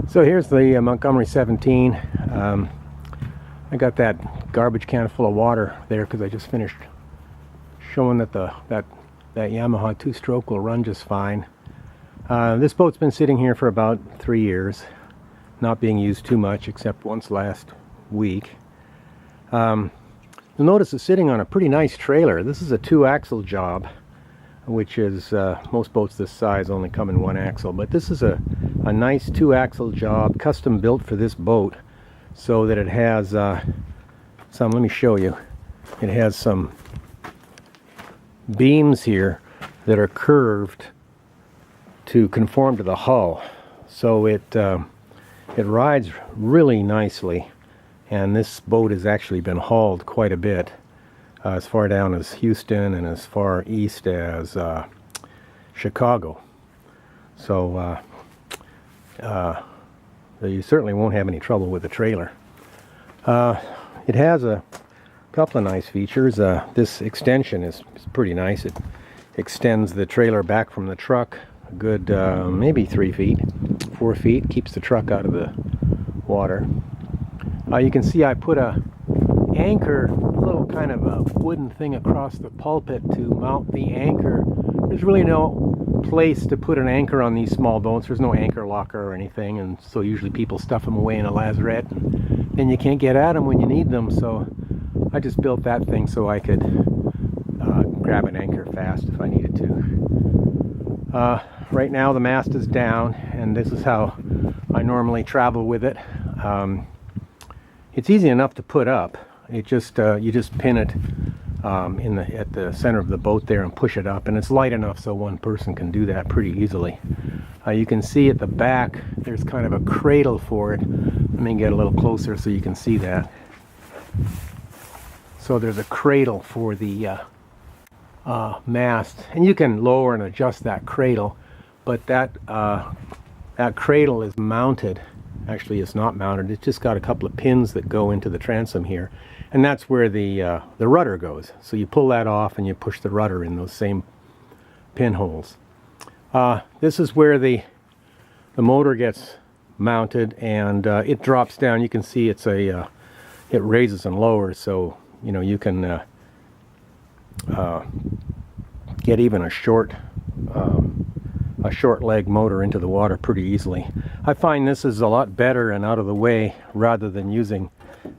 So here's the Montgomery 17. I got that garbage can full of water there because I just finished showing that that Yamaha two-stroke will run just fine. This boat's been sitting here for about 3 years, not being used too much except once last week. You'll notice it's sitting on a pretty nice trailer. This is a 2-axle job, which is most boats this size only come in 1 axle, but this is a nice 2-axle job, custom built for this boat, so that it has some, let me show you, it has some beams here that are curved to conform to the hull, so it rides really nicely. And this boat has actually been hauled quite a bit, as far down as Houston and as far east as Chicago. So you certainly won't have any trouble with the trailer. It has a couple of nice features. This extension is pretty nice. It extends the trailer back from the truck a good maybe 3 feet, 4 feet, keeps the truck out of the water. You can see I put a anchor, a little kind of a wooden thing across the pulpit to mount the anchor. There's really no place to put an anchor on these small boats. There's no anchor locker or anything, and so usually people stuff them away in a lazarette, and then you can't get at them when you need them. So I just built that thing so I could grab an anchor fast if I needed to. Right now the mast is down, and this is how I normally travel with it. It's easy enough to put up. It just you just pin it at the center of the boat there and push it up, and it's light enough so one person can do that pretty easily. You can see at the back there's kind of a cradle for it. Let me get a little closer so you can see that. So there's a cradle for the mast, and you can lower and adjust that cradle, but that cradle is mounted. Actually, it's not mounted. It's just got a couple of pins that go into the transom here, and that's where the rudder goes. So you pull that off and you push the rudder in those same pinholes. This is where the motor gets mounted, and it drops down. You can see it's it raises and lowers, so you know you can get even a short leg motor into the water pretty easily. I find this is a lot better and out of the way rather than using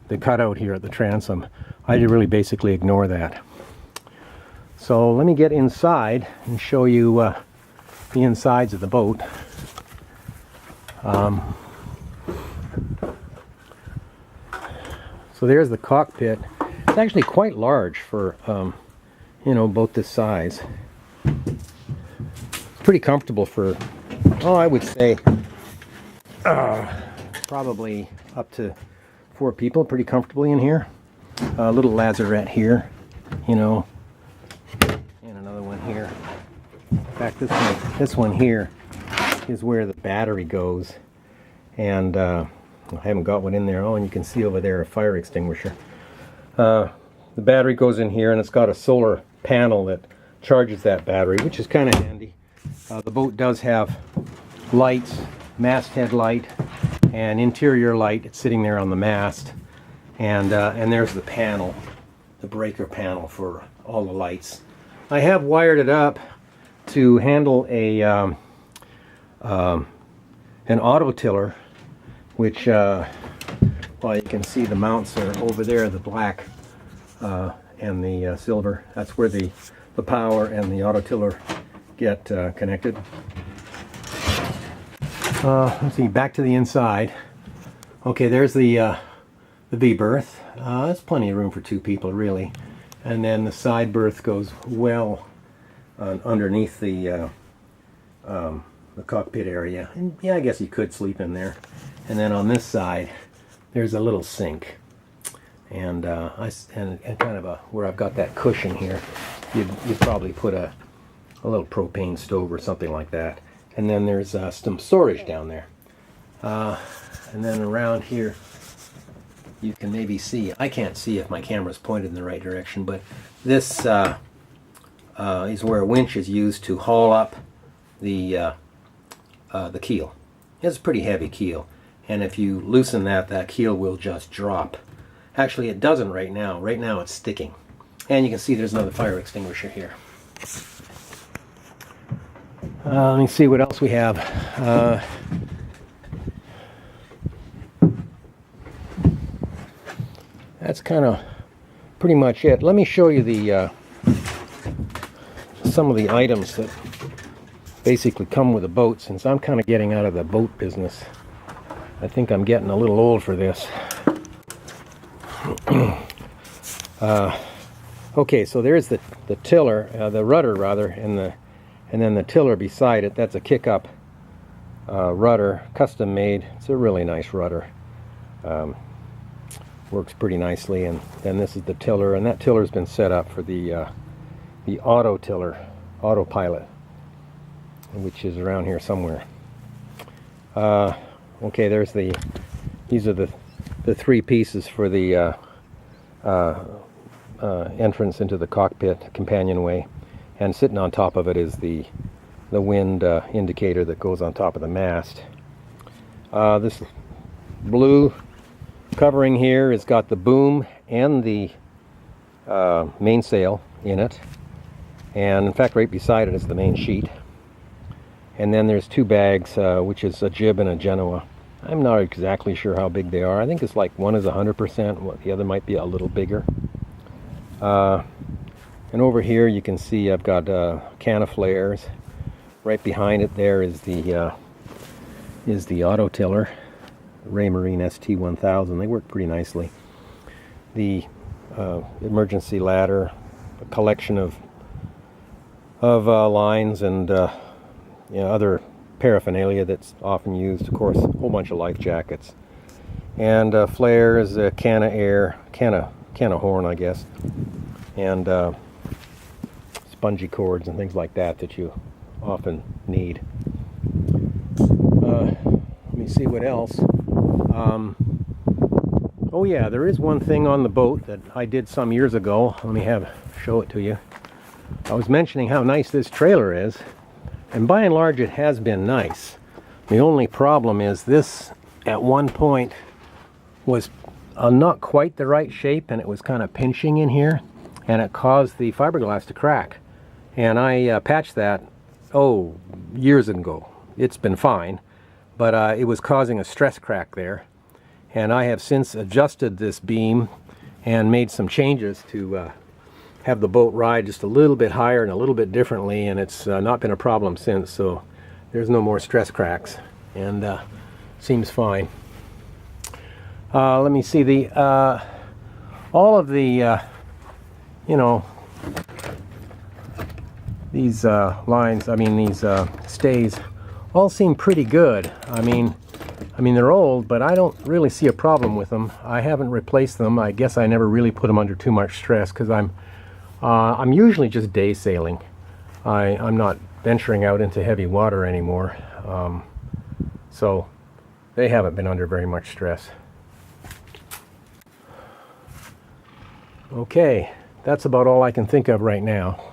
the cutout here at the transom. I really basically ignore that. So let me get inside and show you the insides of the boat. So there's the cockpit. It's actually quite large for you know, boat this size. It's pretty comfortable for, oh, I would say probably up to 4 people pretty comfortably in here. A little lazarette here, you know, and another one here. In fact, this one here is where the battery goes, and I haven't got one in there. Oh, and you can see over there a fire extinguisher. The battery goes in here, and it's got a solar panel that charges that battery, which is kind of handy. The boat does have lights, masthead light and interior light. It's sitting there on the mast, and there's the panel, the breaker panel for all the lights. I have wired it up to handle an auto tiller, which well, you can see the mounts are over there, the black and the silver. That's where the power and the auto tiller get connected. Let's see, back to the inside. Okay, there's the V berth. That's plenty of room for 2 people, really. And then the side berth goes well underneath the cockpit area. And yeah, I guess you could sleep in there. And then on this side, there's a little sink. And and kind of where I've got that cushion here, you'd probably put a little propane stove or something like that. And then there's some storage down there. And then around here, you can maybe see, I can't see if my camera's pointed in the right direction, but this is where a winch is used to haul up the keel. It has a pretty heavy keel, and if you loosen that, that keel will just drop. Actually, it doesn't right now. Right now it's sticking. And you can see there's another fire extinguisher here. Let me see what else we have. That's kind of pretty much it. Let me show you the some of the items that basically come with a boat, since I'm kind of getting out of the boat business. I think I'm getting a little old for this. Okay, so there's the tiller, the rudder rather, and then the tiller beside it. That's a kick-up rudder, custom made. It's a really nice rudder. Works pretty nicely. And then this is the tiller, and that tiller's been set up for the auto tiller, autopilot, which is around here somewhere. Okay, there's these are the three pieces for the entrance into the cockpit companionway, and sitting on top of it is the wind indicator that goes on top of the mast. This blue covering here has got the boom and the mainsail in it, and in fact right beside it is the main sheet. And then there's two bags, which is a jib and a Genoa. I'm not exactly sure how big they are. I think it's like one is 100%, the other might be a little bigger. And over here you can see I've got a can of flares. Right behind it there is the auto tiller, Raymarine ST1000. They work pretty nicely. The emergency ladder, a collection of lines and other paraphernalia that's often used. Of course, a whole bunch of life jackets, and flares, a can of air, can of horn, I guess, and spongy cords and things like that that you often need. Let me see what else. Oh yeah, there is one thing on the boat that I did some years ago. Let me show it to you. I was mentioning how nice this trailer is, and by and large it has been nice. The only problem is this at one point was not quite the right shape, and it was kind of pinching in here, and it caused the fiberglass to crack. And I patched that years ago. It's been fine, but it was causing a stress crack there, and I have since adjusted this beam and made some changes to have the boat ride just a little bit higher and a little bit differently, and it's not been a problem since. So there's no more stress cracks, and seems fine. Let me see, all of the these lines, these stays all seem pretty good. I mean they're old, but I don't really see a problem with them. I haven't replaced them. I guess I never really put them under too much stress, because I'm usually just day sailing. I'm not venturing out into heavy water anymore, so they haven't been under very much stress. Okay, that's about all I can think of right now.